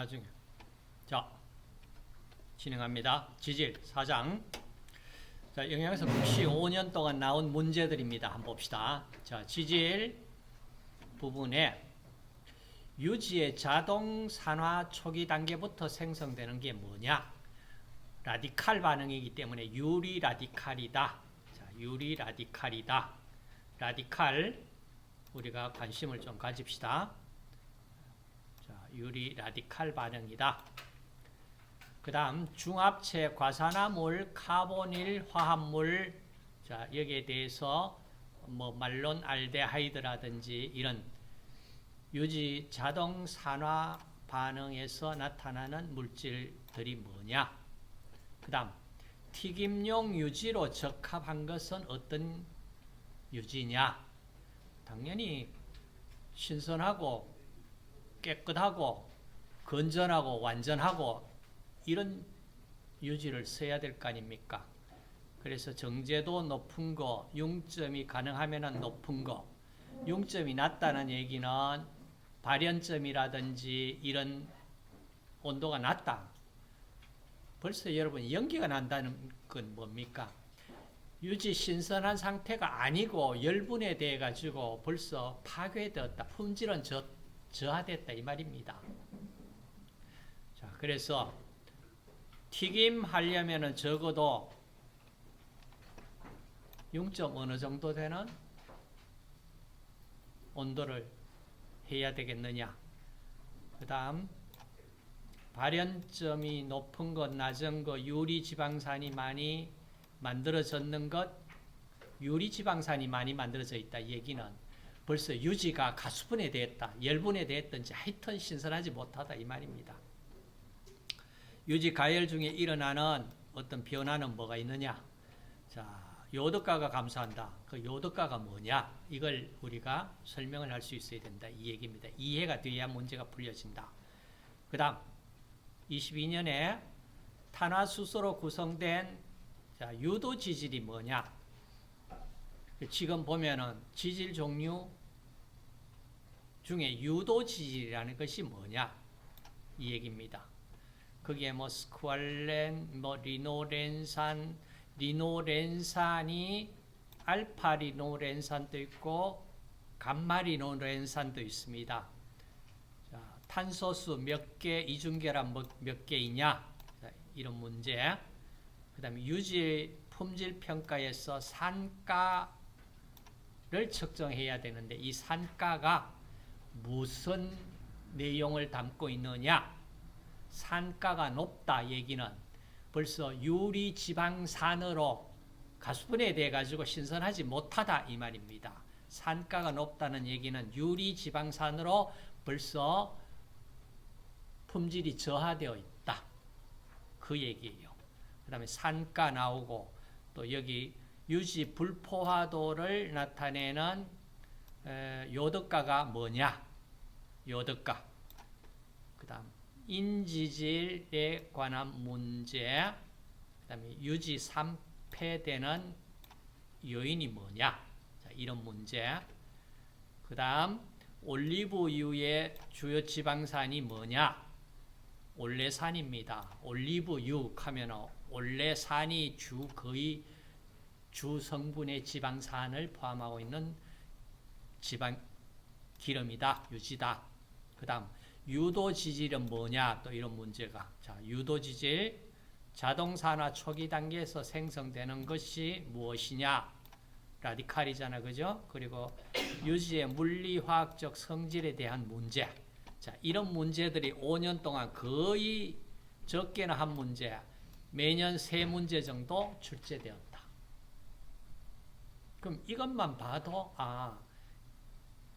나중에. 자, 진행합니다. 지질 4장. 자, 영양석 95년 동안 나온 문제들입니다. 한번 봅시다. 자, 지질 부분에 유지의 자동 산화 초기 단계부터 생성되는 게 뭐냐? 라디칼 반응이기 때문에 유리 라디칼이다. 자, 유리 라디칼이다. 라디칼 우리가 관심을 좀 가집시다. 자, 유리 라디칼 반응이다. 그 다음 중합체 과산화물, 카보닐 화합물. 자, 여기에 대해서 뭐 말론 알데하이드라든지 이런 유지 자동 산화 반응에서 나타나는 물질들이 뭐냐? 그 다음 튀김용 유지로 적합한 것은 어떤 유지냐? 당연히 신선하고 깨끗하고 건전하고 완전하고 이런 유지를 써야 될 거 아닙니까? 그래서 정제도 높은 거, 융점이 가능하면 높은 거. 융점이 낮다는 얘기는 발연점이라든지 이런 온도가 낮다. 벌써 여러분 연기가 난다는 건 뭡니까? 유지 신선한 상태가 아니고 열분해 돼 가지고 벌써 파괴되었다. 품질은 저하됐다 이 말입니다. 자, 그래서 튀김 하려면은 적어도 0점 어느 정도 되는 온도를 해야 되겠느냐. 그 다음 발연점이 높은 것, 낮은 것, 유리지방산이 많이 만들어졌는 것, 유리지방산이 많이 만들어져 있다. 이 얘기는 벌써 유지가 가수분해 되었다. 열분해 되었든지 하여튼 신선하지 못하다. 이 말입니다. 유지 가열 중에 일어나는 어떤 변화는 뭐가 있느냐. 자, 요득가가 감소한다. 그 요득가가 뭐냐? 이걸 우리가 설명을 할 수 있어야 된다. 이 얘기입니다. 이해가 돼야 문제가 풀려진다. 그 다음 22년에 탄화수소로 구성된 자, 유도 지질이 뭐냐? 지금 보면은 지질 종류 중에 유도 지질이라는 것이 뭐냐? 이 얘기입니다. 그게 뭐 스쿠알렌, 뭐 리노렌산, 리노렌산이 알파 리노렌산도 있고 감마 리노렌산도 있습니다. 자, 탄소수 몇 개, 이중결합 몇 개이냐? 자, 이런 문제. 그 다음에 유지 품질 평가에서 산가를 측정해야 되는데 이 산가가 무슨 내용을 담고 있느냐? 산가가 높다 얘기는 벌써 유리지방산으로 가수분해 돼 가지고 신선하지 못하다 이 말입니다. 산가가 높다는 얘기는 유리지방산으로 벌써 품질이 저하되어 있다. 그 얘기예요. 그 다음에 산가 나오고 또 여기 유지 불포화도를 나타내는 요득가가 뭐냐? 요득가. 그 다음 인지질에 관한 문제. 그 다음에 유지 산패되는 요인이 뭐냐? 자, 이런 문제. 그 다음 올리브유의 주요 지방산이 뭐냐? 올레산입니다. 올리브유 하면 올레산이 거의 주 성분의 지방산을 포함하고 있는 지방 기름이다, 유지다. 그 다음 유도 지질은 뭐냐? 또 이런 문제가. 자, 유도 지질 자동산화 초기 단계에서 생성되는 것이 무엇이냐? 라디칼이잖아, 그죠? 그리고 유지의 물리화학적 성질에 대한 문제. 자, 이런 문제들이 5년 동안 거의 적게는 한 문제, 매년 3문제 정도 출제되었다. 그럼 이것만 봐도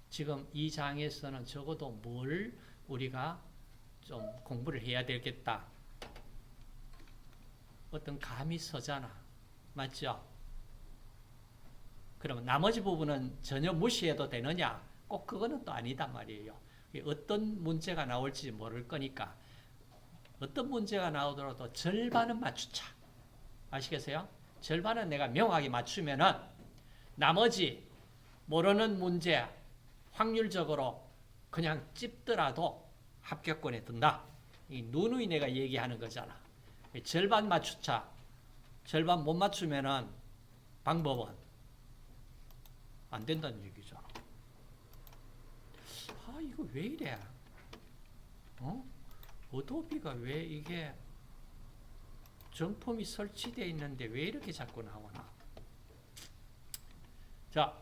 지금 이 장에서는 적어도 뭘 우리가 좀 공부를 해야 되겠다. 어떤 감이 서잖아. 맞죠? 그러면 나머지 부분은 전혀 무시해도 되느냐? 꼭 그거는 또 아니다 말이에요. 어떤 문제가 나올지 모를 거니까 어떤 문제가 나오더라도 절반은 맞추자. 아시겠어요? 절반은 내가 명확히 맞추면은 나머지 모르는 문제 확률적으로 그냥 찝더라도 합격권에 든다. 누누이 내가 얘기하는 거잖아. 절반 맞추자. 절반 못 맞추면은 방법은 안 된다는 얘기잖아. 아, 이거 왜 이래? 어도비가 왜 이게 정품이 설치되어 있는데 왜 이렇게 자꾸 나오나? 자,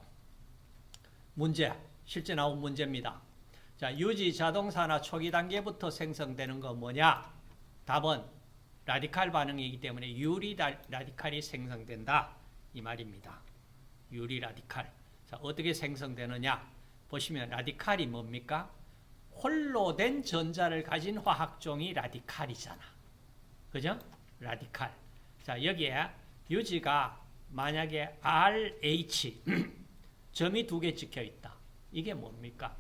문제. 실제 나온 문제입니다. 자, 유지 자동사나 초기 단계부터 생성되는 거 뭐냐? 답은 라디칼 반응이기 때문에 유리 라디칼이 생성된다. 이 말입니다. 유리 라디칼. 자, 어떻게 생성되느냐? 보시면 라디칼이 뭡니까? 홀로 된 전자를 가진 화학종이 라디칼이잖아. 그죠? 라디칼. 자, 여기에 유지가 만약에 RH 점이 2개 찍혀 있다. 이게 뭡니까?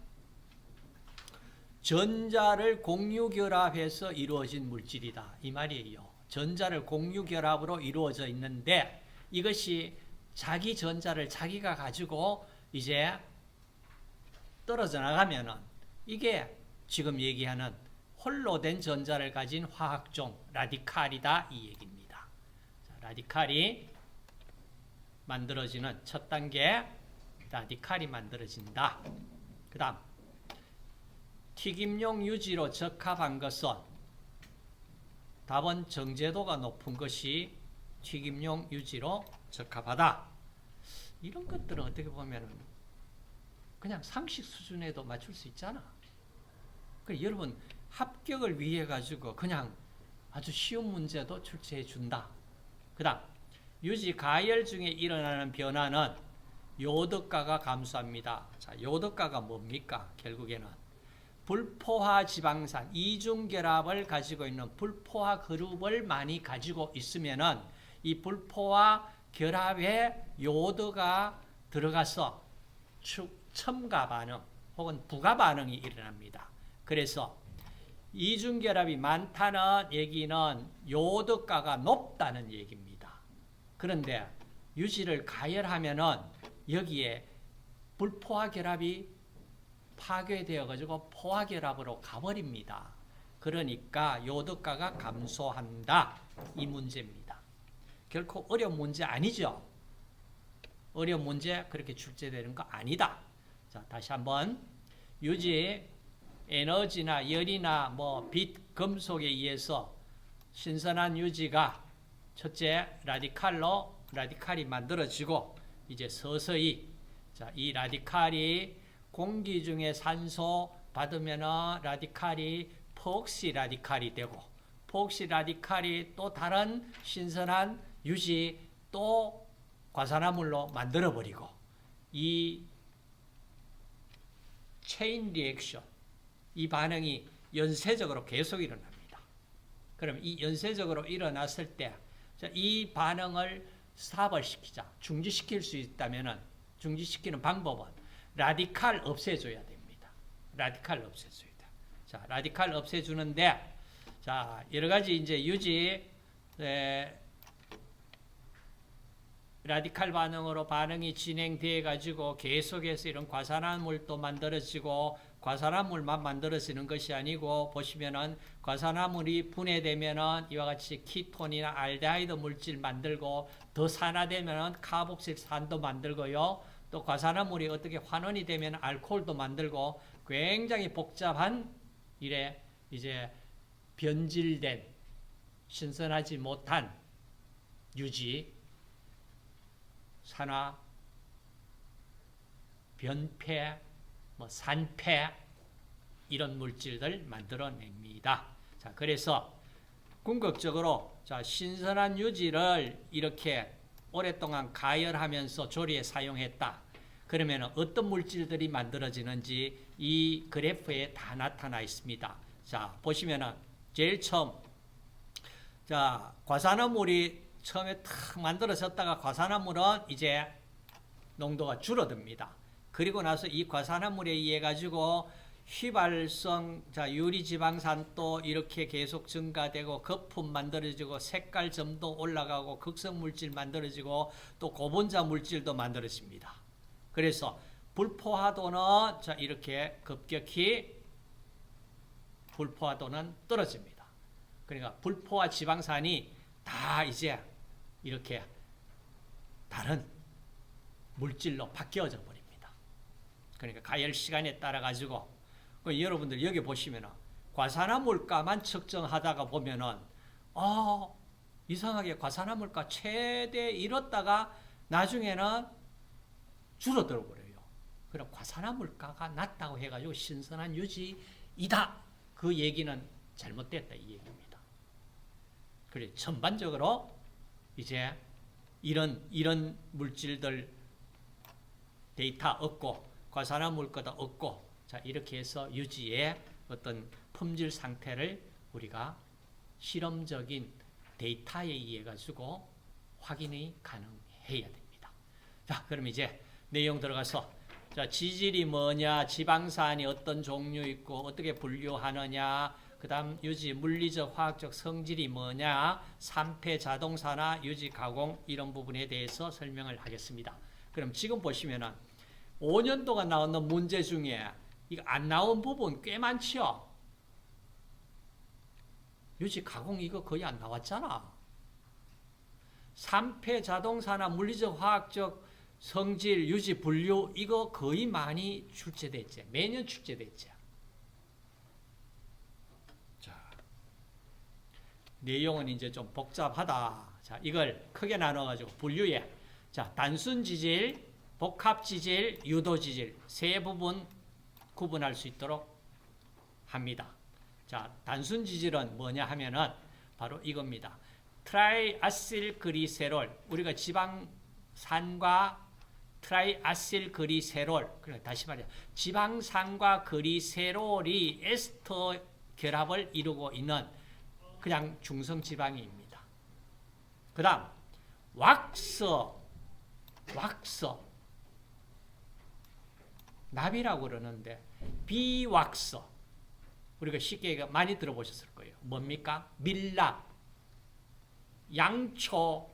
전자를 공유결합해서 이루어진 물질이다. 이 말이에요. 전자를 공유결합으로 이루어져 있는데 이것이 자기 전자를 자기가 가지고 이제 떨어져 나가면은 이게 지금 얘기하는 홀로 된 전자를 가진 화학종, 라디칼이다. 이 얘기입니다. 자, 라디칼이 만들어지는 첫 단계, 라디칼이 만들어진다. 그 다음 튀김용 유지로 적합한 것은 답은 정제도가 높은 것이 튀김용 유지로 적합하다. 이런 것들은 어떻게 보면 그냥 상식 수준에도 맞출 수 있잖아. 그래서 여러분 합격을 위해 가지고 그냥 아주 쉬운 문제도 출제해 준다. 그 다음 유지 가열 중에 일어나는 변화는 요덕가가 감소합니다. 자, 요덕가가 뭡니까? 결국에는 불포화 지방산 이중결합을 가지고 있는 불포화 그룹을 많이 가지고 있으면은 이 불포화 결합에 요드가 들어가서 첨가 반응 혹은 부가 반응이 일어납니다. 그래서 이중결합이 많다는 얘기는 요드가가 높다는 얘기입니다. 그런데 유지를 가열하면은 여기에 불포화 결합이 파괴되어 가지고 포화결합으로 가버립니다. 그러니까 요덕가가 감소한다. 이 문제입니다. 결코 어려운 문제 아니죠. 어려운 문제 그렇게 출제되는 거 아니다. 자, 다시 한번 유지 에너지나 열이나 빛, 금속에 의해서 신선한 유지가 첫째 라디칼이 만들어지고 이제 서서히 자, 이 라디칼이 공기 중에 산소 받으면 라디칼이 폭시 라디칼이 되고 폭시 라디칼이 또 다른 신선한 유지 또 과산화물로 만들어버리고 이 체인 리액션 이 반응이 연쇄적으로 계속 일어납니다. 그럼 이 연쇄적으로 일어났을 때 이 반응을 스탑을 시키자 중지시킬 수 있다면 중지시키는 방법은 라디칼 없애줘야 됩니다. 라디칼 없애줘야 돼. 자, 라디칼 없애주는데, 자, 여러 가지 이제 유지, 라디칼 반응으로 반응이 진행돼 가지고 계속해서 이런 과산화물도 만들어지고, 과산화물만 만들어지는 것이 아니고, 보시면은 과산화물이 분해되면은 이와 같이 키톤이나 알데하이드 물질 만들고, 더 산화되면은 카복실산도 만들고요. 또 과산화물이 어떻게 환원이 되면 알코올도 만들고 굉장히 복잡한 이래 이제 변질된 신선하지 못한 유지, 산화, 변폐, 산폐 이런 물질들 만들어냅니다. 자, 그래서 궁극적으로 자, 신선한 유지를 이렇게 오랫동안 가열하면서 조리에 사용했다. 그러면 어떤 물질들이 만들어지는지 이 그래프에 다 나타나 있습니다. 자, 보시면은 제일 처음 자, 과산화물이 처음에 탁 만들어졌다가 과산화물은 이제 농도가 줄어듭니다. 그리고 나서 이 과산화물에 의해 가지고 휘발성 자, 유리지방산도 이렇게 계속 증가되고 거품 만들어지고 색깔점도 올라가고 극성물질 만들어지고 또 고분자 물질도 만들어집니다. 그래서 불포화도는 자, 이렇게 급격히 불포화도는 떨어집니다. 그러니까 불포화 지방산이 다 이제 이렇게 다른 물질로 바뀌어져 버립니다. 그러니까 가열 시간에 따라 가지고 여러분들 여기 보시면은 과산화물가만 측정하다가 보면은 이상하게 과산화물가 최대 이뤘다가 나중에는 줄어들어 버려요. 그럼 과산화물가가 낮다고 해가지고 신선한 유지이다. 그 얘기는 잘못됐다 이 얘기입니다. 그래 전반적으로 이제 이런 물질들 데이터 얻고 과산화물가도 얻고 자 이렇게 해서 유지의 어떤 품질 상태를 우리가 실험적인 데이터에 의해 가지고 확인이 가능해야 됩니다. 자, 그럼 이제 내용 들어가서 자, 지질이 뭐냐, 지방산이 어떤 종류 있고 어떻게 분류하느냐, 그다음 유지 물리적 화학적 성질이 뭐냐, 산패 자동산화 유지 가공 이런 부분에 대해서 설명을 하겠습니다. 그럼 지금 보시면은 5년 동안 나오는 문제 중에 이거 안 나온 부분 꽤 많죠. 유지 가공 이거 거의 안 나왔잖아. 산패 자동산화 물리적 화학적 성질 유지 분류 이거 거의 많이 출제됐지. 매년 출제됐지. 자, 내용은 이제 좀 복잡하다. 자, 이걸 크게 나눠 가지고 분류해. 자, 단순 지질, 복합 지질, 유도 지질 세 부분 구분할 수 있도록 합니다. 자, 단순 지질은 뭐냐 하면은 바로 이겁니다. 트라이아실그리세롤, 우리가 지방산과 트라이아실그리세롤, 그래 다시 말해 지방산과 그리세롤이 에스터 결합을 이루고 있는 그냥 중성 지방입니다. 그다음 왁서, 납이라고 그러는데 비왁서 우리가 쉽게 많이 들어보셨을 거예요. 뭡니까? 밀랍, 양초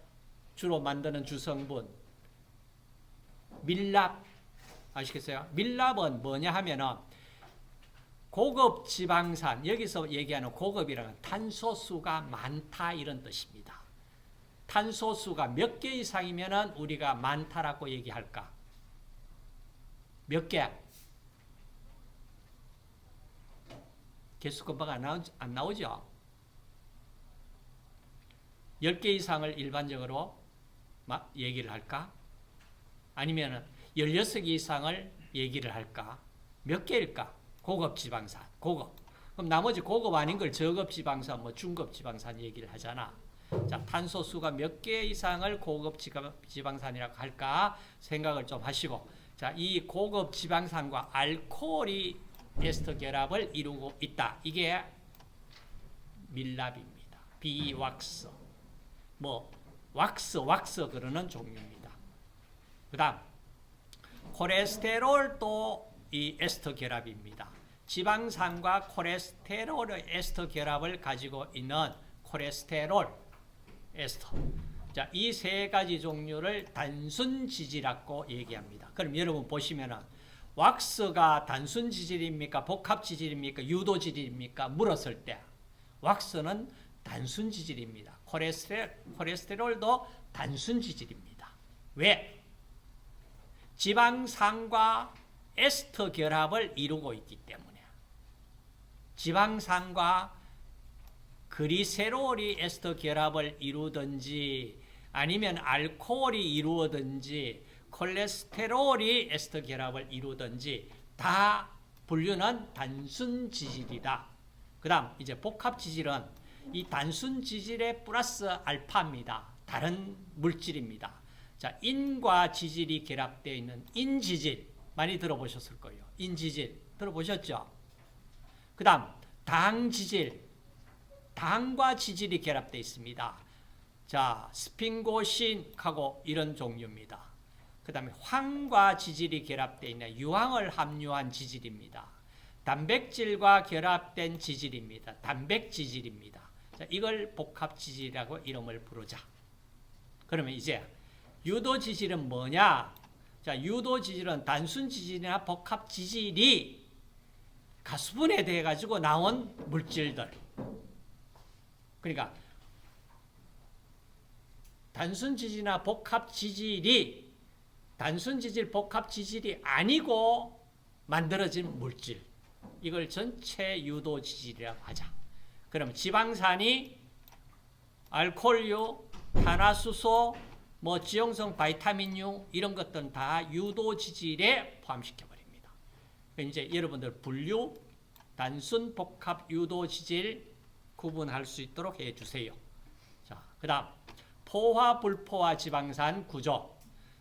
주로 만드는 주성분 밀랍 아시겠어요? 밀랍은 뭐냐 하면은 고급 지방산, 여기서 얘기하는 고급이라는 탄소수가 많다 이런 뜻입니다. 탄소수가 몇 개 이상이면은 우리가 많다라고 얘기할까? 몇 개? 개수 금방 안 나오죠? 10개 이상을 일반적으로 얘기를 할까? 아니면 16개 이상을 얘기를 할까? 몇 개일까? 고급 지방산, 고급. 그럼 나머지 고급 아닌 걸 저급 지방산, 중급 지방산 얘기를 하잖아. 자, 탄소수가 몇 개 이상을 고급 지방산이라고 할까? 생각을 좀 하시고. 자, 이 고급 지방산과 알코올이 에스터 결합을 이루고 있다. 이게 밀랍입니다. 비왁서. 왁서 그러는 종류입니다. 그 다음, 콜레스테롤도 이 에스터 결합입니다. 지방산과 콜레스테롤의 에스터 결합을 가지고 있는 콜레스테롤 에스터. 자, 이 세 가지 종류를 단순 지질이라고 얘기합니다. 그럼 여러분 보시면은 왁스가 단순 지질입니까? 복합 지질입니까? 유도 지질입니까? 물었을 때 왁스는 단순 지질입니다. 콜레스테롤도 단순 지질입니다. 왜? 지방산과 에스터 결합을 이루고 있기 때문에. 지방산과 그리세롤이 에스터 결합을 이루든지 아니면 알코올이 이루어든지 콜레스테롤이 에스터 결합을 이루든지 다 분류는 단순 지질이다. 그 다음 이제 복합 지질은 이 단순 지질의 플러스 알파입니다. 다른 물질입니다. 자, 인과 지질이 결합되어 있는 인지질 많이 들어보셨을 거예요. 인지질 들어보셨죠? 그 다음 당지질, 당과 지질이 결합되어 있습니다. 자, 스핑고신하고 이런 종류입니다. 그 다음에 황과 지질이 결합되어 있는 유황을 함유한 지질입니다. 단백질과 결합된 지질입니다. 단백지질입니다. 자, 이걸 복합지질이라고 이름을 부르자. 그러면 이제 유도지질은 뭐냐? 자, 유도지질은 단순지질이나 복합지질이 가수분해되어 가지고 나온 물질들. 그러니까 단순 지질이나 복합 지질이 단순 지질, 복합 지질이 아니고 만들어진 물질. 이걸 전체 유도 지질이라고 하자. 그럼 지방산이 알코올류, 탄화수소, 뭐 지용성 바이타민류 이런 것들은 다 유도 지질에 포함시켜 버립니다. 이제 여러분들 분류, 단순, 복합, 유도 지질 구분할 수 있도록 해 주세요. 자, 그다음 포화, 불포화 지방산 구조.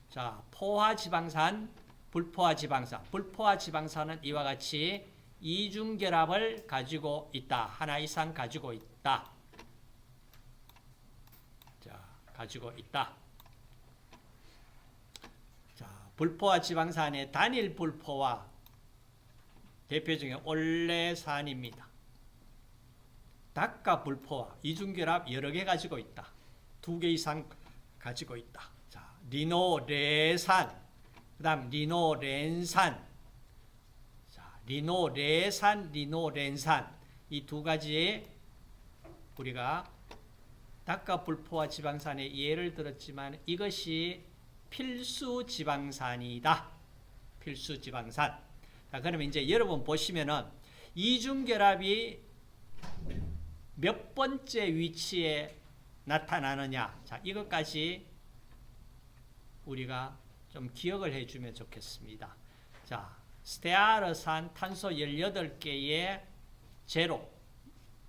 자, 포화 지방산, 불포화 지방산. 불포화 지방산은 이와 같이 이중결합을 가지고 있다. 하나 이상 가지고 있다. 자, 가지고 있다. 자, 불포화 지방산의 단일 불포화 대표 중에 올레산입니다. 닭과 불포화 이중결합 여러 개 가지고 있다. 2개 이상 가지고 있다. 자, 리노레산, 그 다음 리노렌산, 자, 리노레산, 리노렌산 이 두 가지 우리가 닭과 불포화 지방산의 예를 들었지만 이것이 필수 지방산이다. 필수 지방산. 자, 그러면 이제 여러분 보시면은 이중결합이 몇 번째 위치에 나타나느냐. 자, 이것까지 우리가 좀 기억을 해주면 좋겠습니다. 자, 스테아르산 탄소 18개의 제로,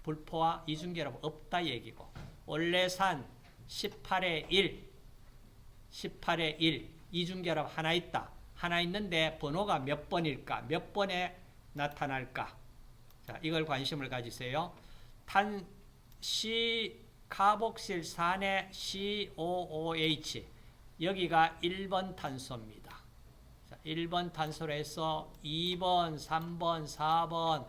불포화 이중결합 없다 얘기고, 올레산 18의 1, 18의 1, 이중결합 하나 있다. 하나 있는데 번호가 몇 번일까? 몇 번에 나타날까? 자, 이걸 관심을 가지세요. 카복실산의 COOH 여기가 1번 탄소입니다. 자, 1번 탄소로 해서 2번, 3번, 4번,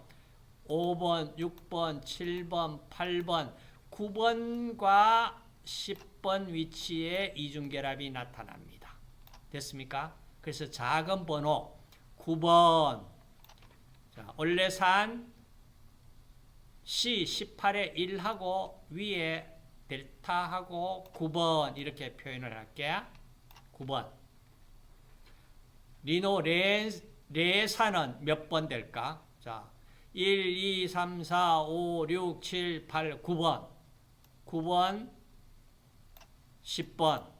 5번, 6번, 7번, 8번, 9번과 10번 위치에 이중결합이 나타납니다. 됐습니까? 그래서 작은 번호 9번. 자, 올레산 C 18의 1하고 위에 델타하고 9번 이렇게 표현을 할게. 9번. 리노레산은 몇 번 될까? 자, 1, 2, 3, 4, 5, 6, 7, 8, 9번. 9번, 10번,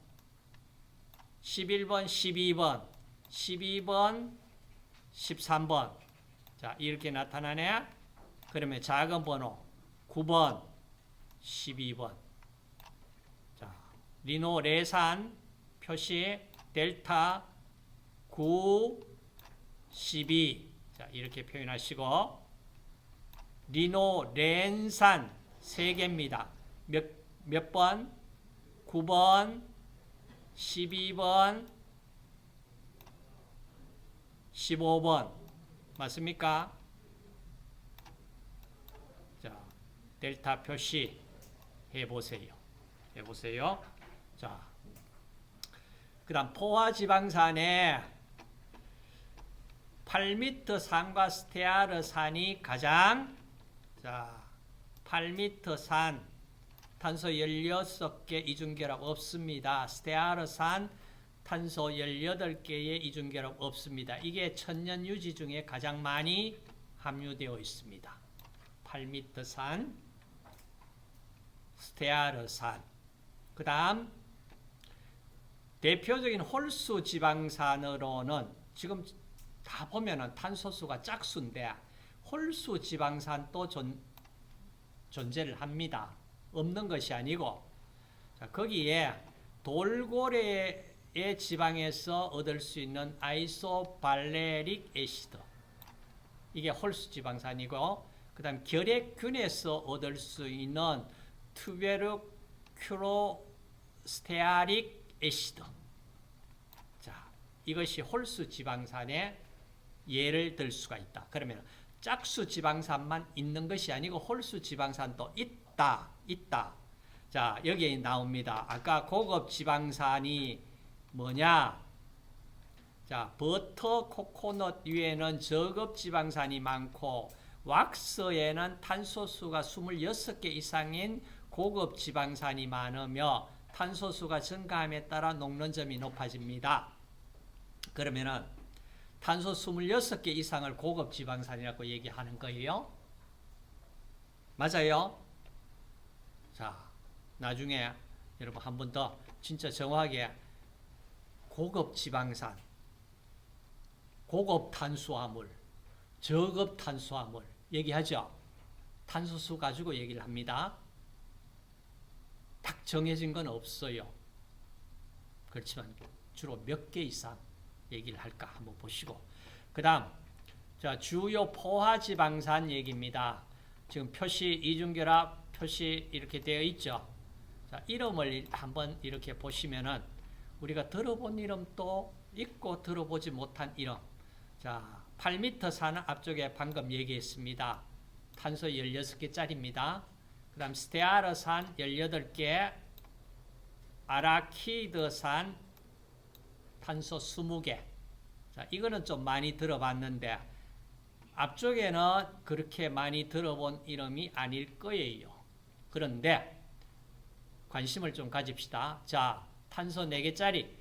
11번, 12번, 12번, 13번. 자, 이렇게 나타나네. 그러면 작은 번호 9번, 12번. 자, 리노레산 표시 델타 9, 12. 자, 이렇게 표현하시고 리노렌산 3개입니다. 몇 번? 9번, 12번, 15번. 맞습니까? 자, 델타 표시 해보세요. 해보세요. 자, 그 다음 포화지방산에 8m 산과 스테아르산이 가장, 자, 8m 산 탄소 16개 이중결합 없습니다. 스테아르산 탄소 18개의 이중결합 없습니다. 이게 천년 유지 중에 가장 많이 함유되어 있습니다. 8m 산, 스테아르산. 그 다음 대표적인 홀수 지방산으로는 지금 다 보면은 탄소수가 짝수인데 홀수 지방산도 존재를 합니다. 없는 것이 아니고, 자, 거기에 돌고래의 지방에서 얻을 수 있는 아이소발레릭 애시드, 이게 홀수 지방산이고, 그 다음 결핵균에서 얻을 수 있는 투베르큐로스테아릭 애시드. 자, 이것이 홀수 지방산의 예를 들 수가 있다. 그러면 짝수 지방산만 있는 것이 아니고 홀수 지방산도 있다. 자, 여기에 나옵니다. 아까 고급 지방산이 뭐냐? 자, 버터, 코코넛 위에는 저급 지방산이 많고 왁스에는 탄소수가 26개 이상인 고급 지방산이 많으며 탄소수가 증가함에 따라 녹는점이 높아집니다. 그러면은 탄소 26개 이상을 고급 지방산이라고 얘기하는 거예요. 맞아요? 자, 나중에 여러분 한 번 더 진짜 정확하게 고급 지방산, 고급 탄수화물, 저급 탄수화물 얘기하죠. 탄소수 가지고 얘기를 합니다. 딱 정해진 건 없어요. 그렇지만 주로 몇 개 이상 얘기를 할까 한번 보시고, 그 다음 자, 주요 포화지방산 얘기입니다. 지금 표시 이중결합 표시 이렇게 되어 있죠. 자, 이름을 한번 이렇게 보시면은 우리가 들어본 이름도 있고 들어보지 못한 이름. 자, 8m 산은 앞쪽에 방금 얘기했습니다. 탄소 16개짜리입니다. 그 다음 스테아르산 18개, 아라키드산 탄소 20개. 자, 이거는 좀 많이 들어봤는데 앞쪽에는 그렇게 많이 들어본 이름이 아닐 거예요. 그런데 관심을 좀 가집시다. 자, 탄소 4개짜리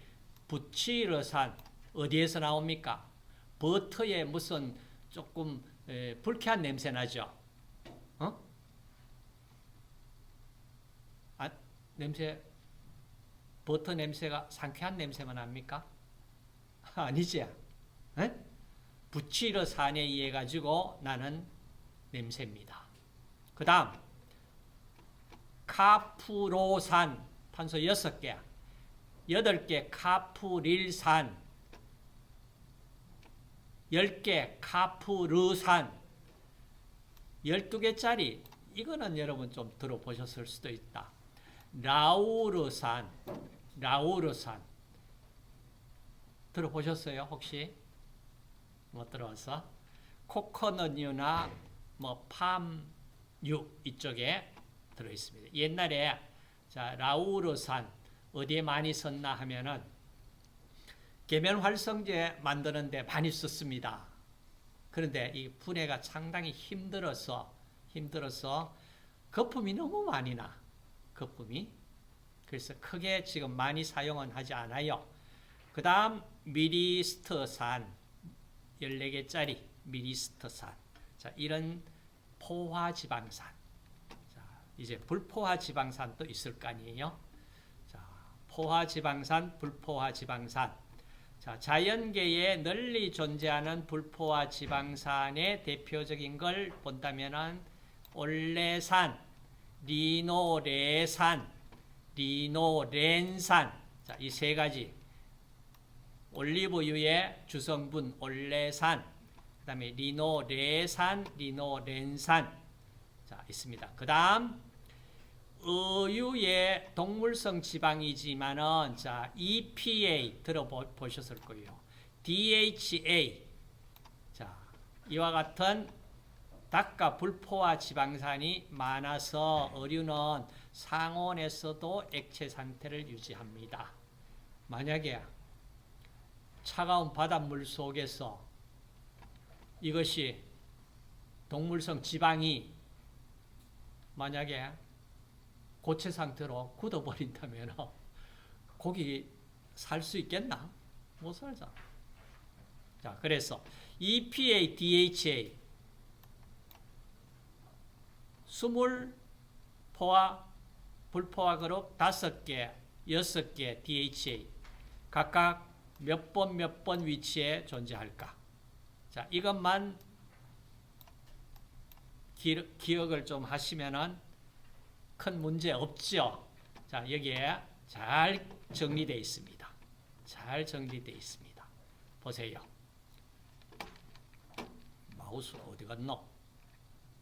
부치르산 어디에서 나옵니까? 버터에 무슨 조금 불쾌한 냄새 나죠? 냄새, 버터 냄새가 상쾌한 냄새만 납니까? 아니지. 부치르산에 의해 가지고 나는 냄새입니다. 그 다음 카프로산 탄소 6개, 8개 카프릴산, 10개 카프르산, 12개짜리 이거는 여러분 좀 들어보셨을 수도 있다. 라우르산 들어보셨어요? 혹시? 못 들어봤어? 코코넛유나 뭐 팜유 이쪽에 들어있습니다. 옛날에 자, 라우르산 어디에 많이 썼나 하면은 계면활성제 만드는데 많이 썼습니다. 그런데 이 분해가 상당히 힘들어서 거품이 너무 많이 나. 거품이. 그래서 크게 지금 많이 사용은 하지 않아요. 그 다음 미리스트산 14개짜리 미리스트산. 자, 이런 포화지방산. 자, 이제 불포화지방산도 있을 거 아니에요. 자, 포화지방산, 불포화지방산. 자, 자연계에 널리 존재하는 불포화지방산의 대표적인 걸 본다면은 올레산, 리노레산, 리노렌산. 자, 이 세 가지. 올리브유의 주성분 올레산, 그 다음에 리노레산, 리노렌산. 자, 있습니다. 그 다음, 의유의 동물성 지방이지만은, 자, EPA 들어보셨을 거예요. DHA. 자, 이와 같은 닭과 불포화 지방산이 많아서 어류는 상온에서도 액체 상태를 유지합니다. 만약에 차가운 바닷물 속에서 이것이 동물성 지방이 만약에 고체 상태로 굳어버린다면 고기 살 수 있겠나? 못 살잖아. 자, 그래서 EPA, DHA 20포화 불포화 그룹 5개, 6개 DHA 각각 몇 번 위치에 존재할까? 자, 이것만 기억을 좀 하시면은 큰 문제 없죠. 자, 여기에 잘 정리되어 있습니다. 잘 정리되어 있습니다. 보세요. 마우스가 어디 갔노?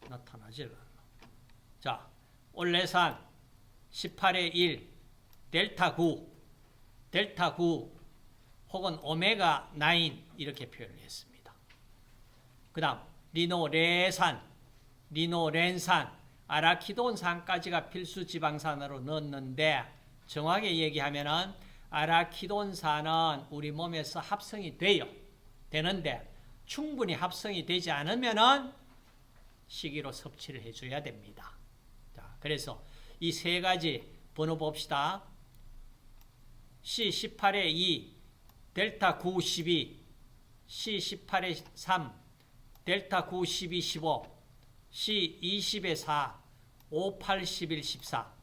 나타나질 않나. 자, 올레산 18의 1, 델타 9 혹은 오메가 9 이렇게 표현을 했습니다. 그 다음 리노레산, 리노렌산, 아라키돈산까지가 필수 지방산으로 넣었는데 정확하게 얘기하면은 아라키돈산은 우리 몸에서 합성이 되는데 충분히 합성이 되지 않으면은 식이로 섭취를 해줘야 됩니다. 자, 그래서 이 세 가지 번호 봅시다. C18에 2, 델타 9, 12, C18에 3, 델타 9, 12, 15, C20에 4, 5, 8, 11, 14.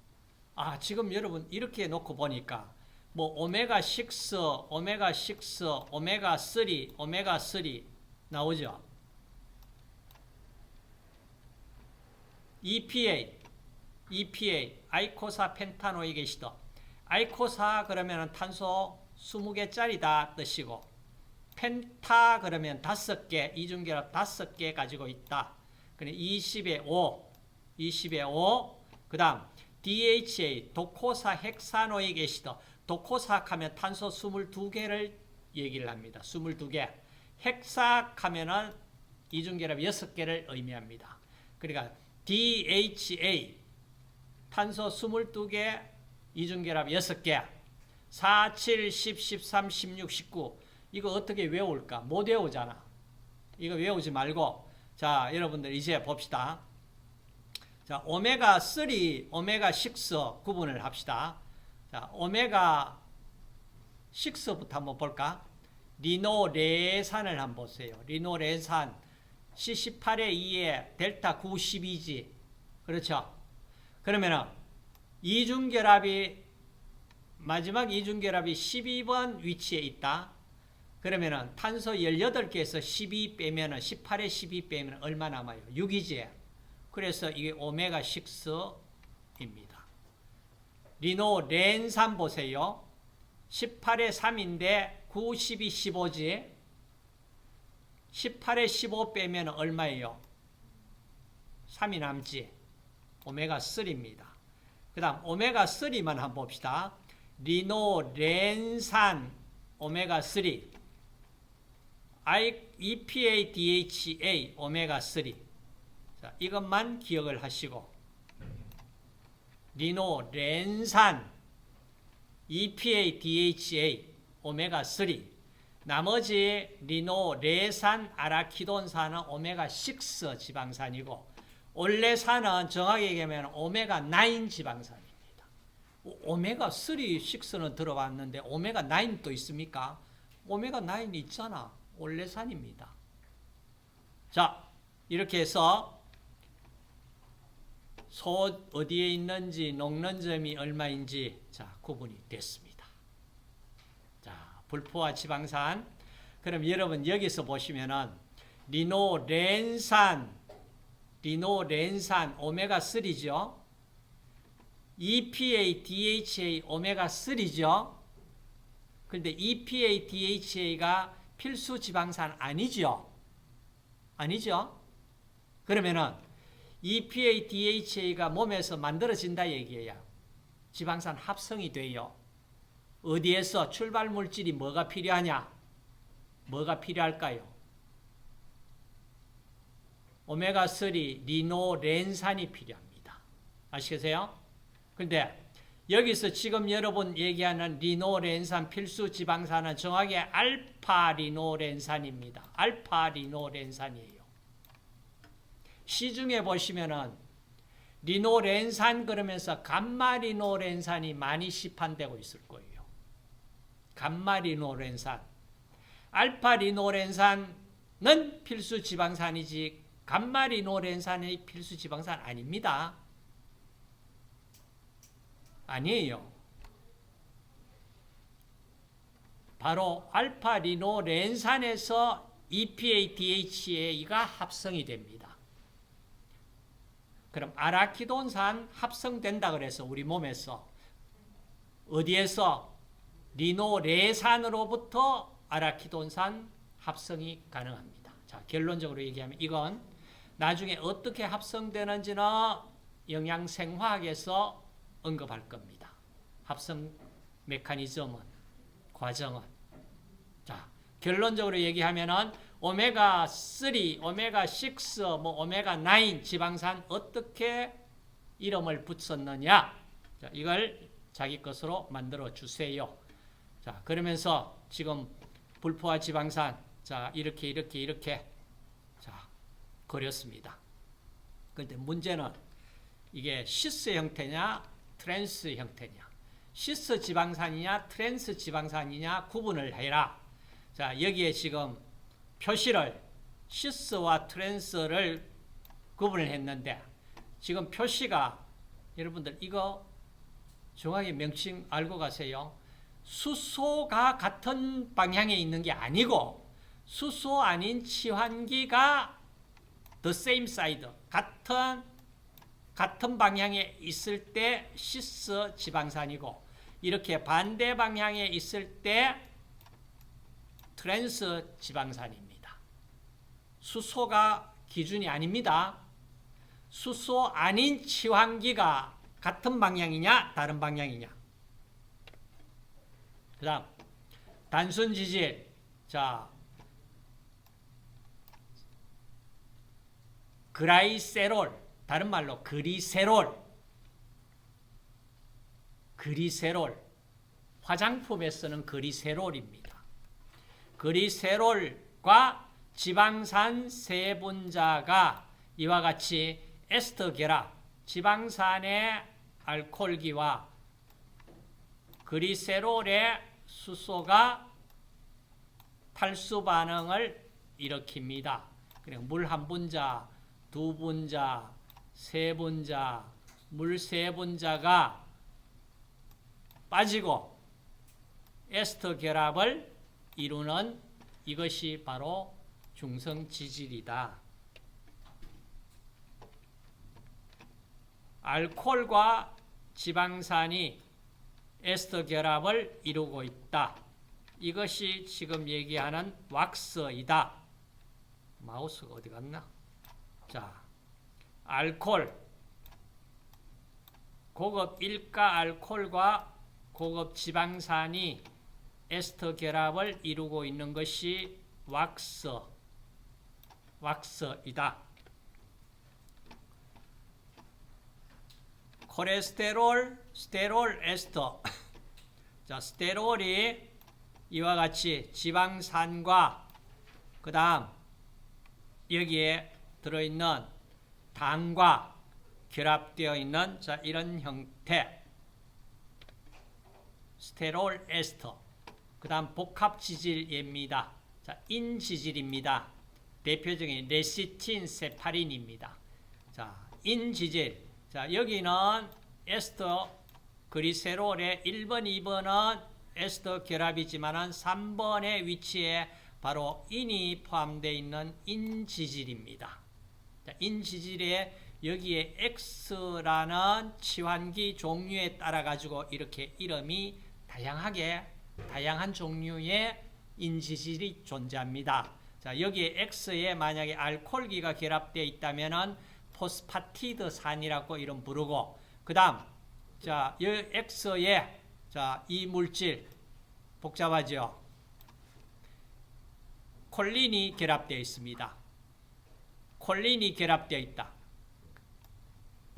지금 여러분 이렇게 놓고 보니까 뭐 오메가 6, 오메가 6, 오메가 3, 오메가 3 나오죠. EPA, 아이코사 펜타노이क 에시드. 아이코사 그러면 탄소 20개짜리다 뜻이고, 펜타 그러면 5개, 이중결합 5개 가지고 있다. 그럼 20에 5, 그 다음 DHA, 도코사 헥사노이क 에시드. 도코삭 하면 탄소 22개를 얘기를 합니다. 22개. 헥삭 하면은 이중결합 6개를 의미합니다. 그러니까 DHA, 탄소 22개, 이중결합 6개. 4, 7, 10, 13, 16, 19. 이거 어떻게 외울까? 못 외우잖아. 이거 외우지 말고. 자, 여러분들 이제 봅시다. 자, 오메가 3, 오메가 6 구분을 합시다. 자, 오메가 6부터 한번 볼까? 리노레산을 한번 보세요. 리노레산 C18에 2에 델타 9, 12지. 그렇죠? 그러면은 마지막 이중결합이 12번 위치에 있다. 그러면은 탄소 18개에서 12 빼면은 18에 12 빼면 얼마 남아요? 6이지. 그래서 이게 오메가 6입니다. 리노렌산 보세요. 18에 3인데 9, 12, 15지. 18에 15 빼면 얼마예요? 3이 남지. 오메가 3입니다. 그 다음 오메가 3만 한번 봅시다. 리노렌산 오메가 3, EPA, DHA 오메가 3. 자, 이것만 기억을 하시고, 리노렌산, EPA, DHA 오메가 3. 나머지 리노레산, 아라키돈산은 오메가 6 지방산이고, 올레산은 정확히 얘기하면 오메가 9 지방산입니다. 오메가 3, 6는 들어봤는데 오메가 9도 있습니까? 오메가 9이 있잖아. 올레산입니다. 자, 이렇게 해서 소 어디에 있는지, 녹는 점이 얼마인지 자, 구분이 됐습니다. 자, 불포화 지방산. 그럼 여러분 여기서 보시면은 리노렌산 오메가 3죠. EPA, DHA 오메가 3죠. 그런데 EPA, DHA가 필수 지방산 아니죠. 아니죠. 그러면은 EPA, DHA가 몸에서 만들어진다 얘기예요. 지방산 합성이 돼요. 어디에서 출발 물질이 뭐가 필요하냐? 뭐가 필요할까요? 오메가 3 리노렌산이 필요합니다. 아시겠어요? 근데 여기서 지금 여러분 얘기하는 리노렌산 필수 지방산은 정확히 알파 리노렌산입니다. 알파 리노렌산이에요. 시중에 보시면은 리노렌산 그러면서 감마 리노렌산이 많이 시판되고 있을 거예요. 감마 리노렌산. 알파 리노렌산은 필수 지방산이지 감마 리노렌산이 필수 지방산 아닙니다. 아니에요. 바로 알파 리노렌산에서 EPA, DHA가 합성이 됩니다. 그럼 아라키돈산 합성된다 그래서 우리 몸에서 어디에서 리노레산으로부터 아라키돈산 합성이 가능합니다. 자, 결론적으로 얘기하면 이건 나중에 어떻게 합성되는지는 영양생화학에서 언급할 겁니다. 합성 메커니즘은, 과정은. 자, 결론적으로 얘기하면은 오메가 3, 오메가 6, 오메가 9 지방산 어떻게 이름을 붙였느냐? 자, 이걸 자기 것으로 만들어 주세요. 자, 그러면서 지금 불포화 지방산, 자, 이렇게 자, 그렸습니다. 그런데 문제는 이게 시스 형태냐 트랜스 형태냐, 시스 지방산이냐 트랜스 지방산이냐 구분을 해라. 자, 여기에 지금 표시를 시스와 트랜스를 구분을 했는데, 지금 표시가 여러분들 이거 정확히 명칭 알고 가세요. 수소가 같은 방향에 있는 게 아니고, 수소 아닌 치환기가 the same side, 같은 방향에 있을 때 시스 지방산이고, 이렇게 반대 방향에 있을 때 트랜스 지방산입니다. 수소가 기준이 아닙니다. 수소 아닌 치환기가 같은 방향이냐 다른 방향이냐. 그 다음 단순 지질. 자, 그라이세롤, 다른 말로 그리세롤, 화장품에 쓰는 그리세롤입니다. 그리세롤과 지방산 세 분자가 이와 같이 에스터 결합, 지방산의 알코올기와 그리세롤의 수소가 탈수 반응을 일으킵니다. 그냥 물 한 분자, 두 분자, 세 분자, 물 세 분자가 빠지고 에스터 결합을 이루는 이것이 바로 중성지질이다. 알코올과 지방산이 에스터 결합을 이루고 있다. 이것이 지금 얘기하는 왁스이다. 마우스가 어디 갔나? 자, 알코올, 고급 일가 알코올과 고급 지방산이 에스터 결합을 이루고 있는 것이 왁스이다. 콜레스테롤, 스테롤 에스터. 자, 스테롤이 이와 같이 지방산과 그 다음 여기에 들어있는 당과 결합되어 있는, 자, 이런 형태. 스테롤 에스터. 그 다음 복합지질입니다. 자, 인지질입니다. 대표적인 레시틴, 세파린입니다. 자, 인지질. 자, 여기는 에스터 그리세롤의 1번, 2번은 에스터 결합이지만은 3번의 위치에 바로 인이 포함되어 있는 인지질입니다. 자, 인지질에 여기에 X라는 치환기 종류에 따라 가지고 이렇게 이름이 다양한 종류의 인지질이 존재합니다. 자, 여기에 X에 만약에 알코올기가 결합되어 있다면은 포스파티드산이라고 이름 부르고, 그 다음, 자, 이 X에, 자, 이 물질, 복잡하죠? 콜린이 결합되어 있습니다. 콜린이 결합되어 있다.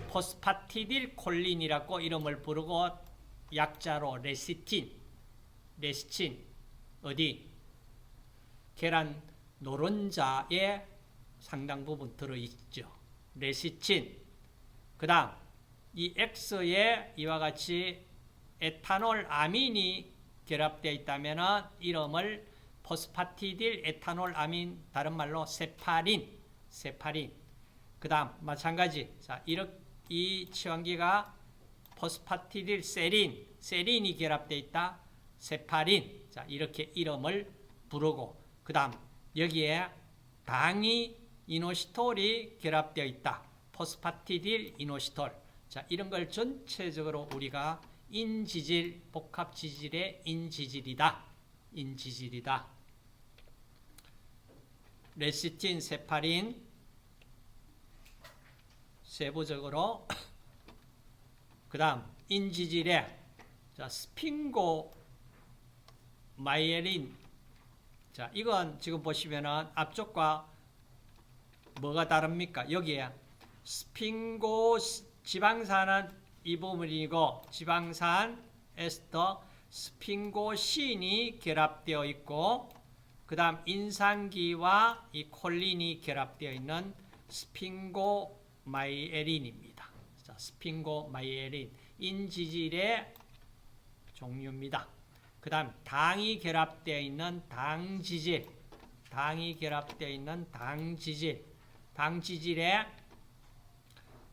포스파티딜 콜린이라고 이름을 부르고, 약자로 레시틴, 어디? 계란 노른자에 상당 부분 들어있죠. 레시틴. 그 다음, 이 X에 이와 같이 에탄올 아민이 결합되어 있다면 이름을 포스파티딜 에탄올 아민, 다른 말로 세파린. 그 다음, 마찬가지. 자, 이 치환기가 포스파티딜 세린이 결합되어 있다. 세파린. 자, 이렇게 이름을 부르고, 그 다음, 여기에 당이 이노시톨이 결합되어 있다. 포스파티딜 이노시톨. 자, 이런 걸 전체적으로 우리가 인지질, 복합지질의 인지질이다. 레시틴, 세파린, 세부적으로. 그 다음, 인지질의, 자, 스핑고 마이에린. 자, 이건 지금 보시면은 앞쪽과 뭐가 다릅니까? 여기에 스핑고 지방산은 이 부분이고, 지방산 에스터 스핑고신이 결합되어 있고, 그 다음 인산기와 이 콜린이 결합되어 있는 스핑고마이에린입니다. 자, 스핑고마이엘린 인지질의 종류입니다. 그 다음 당이 결합되어 있는 당지질, 당이 결합되어 있는 당지질, 당지질에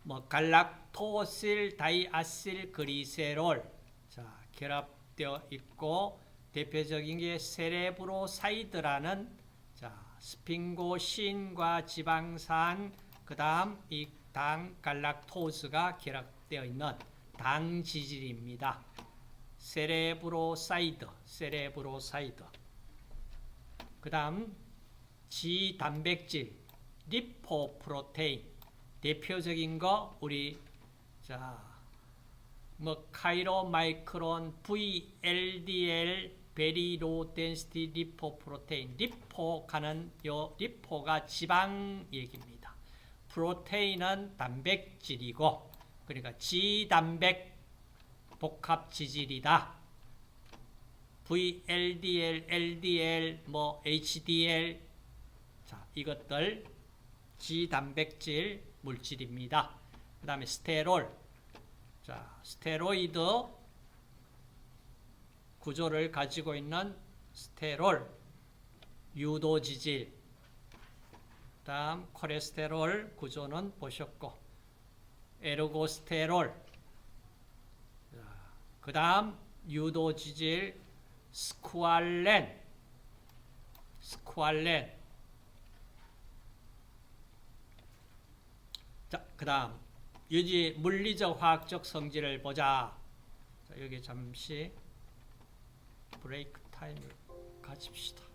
뭐 갈락토실 다이아실 그리세롤 자 결합되어 있고 대표적인 게 세레브로사이드라는 자 스핑고신과 지방산 그 다음 이 당 갈락토스가 결합되어 있는 당지질입니다. 세레브로사이드 그 다음 지단백질 리포프로테인 대표적인 거 우리 뭐 카이로마이크론 VLDL 베리 로 덴시티 리포프로테인 리포가는 요 리포가 지방 얘기입니다. 프로테인은 단백질이고 그러니까 지단백 복합 지질이다. VLDL, LDL, 뭐 HDL 자 이것들 지단백질 물질입니다. 그 다음에 스테롤 자 스테로이드 구조를 가지고 있는 스테롤 유도지질 그 다음 콜레스테롤 구조는 보셨고 에르고스테롤 그 다음 유도지질 스쿠알렌 자, 그 다음 유지 물리적 화학적 성질을 보자. 자, 여기 잠시 브레이크 타임을 가집시다.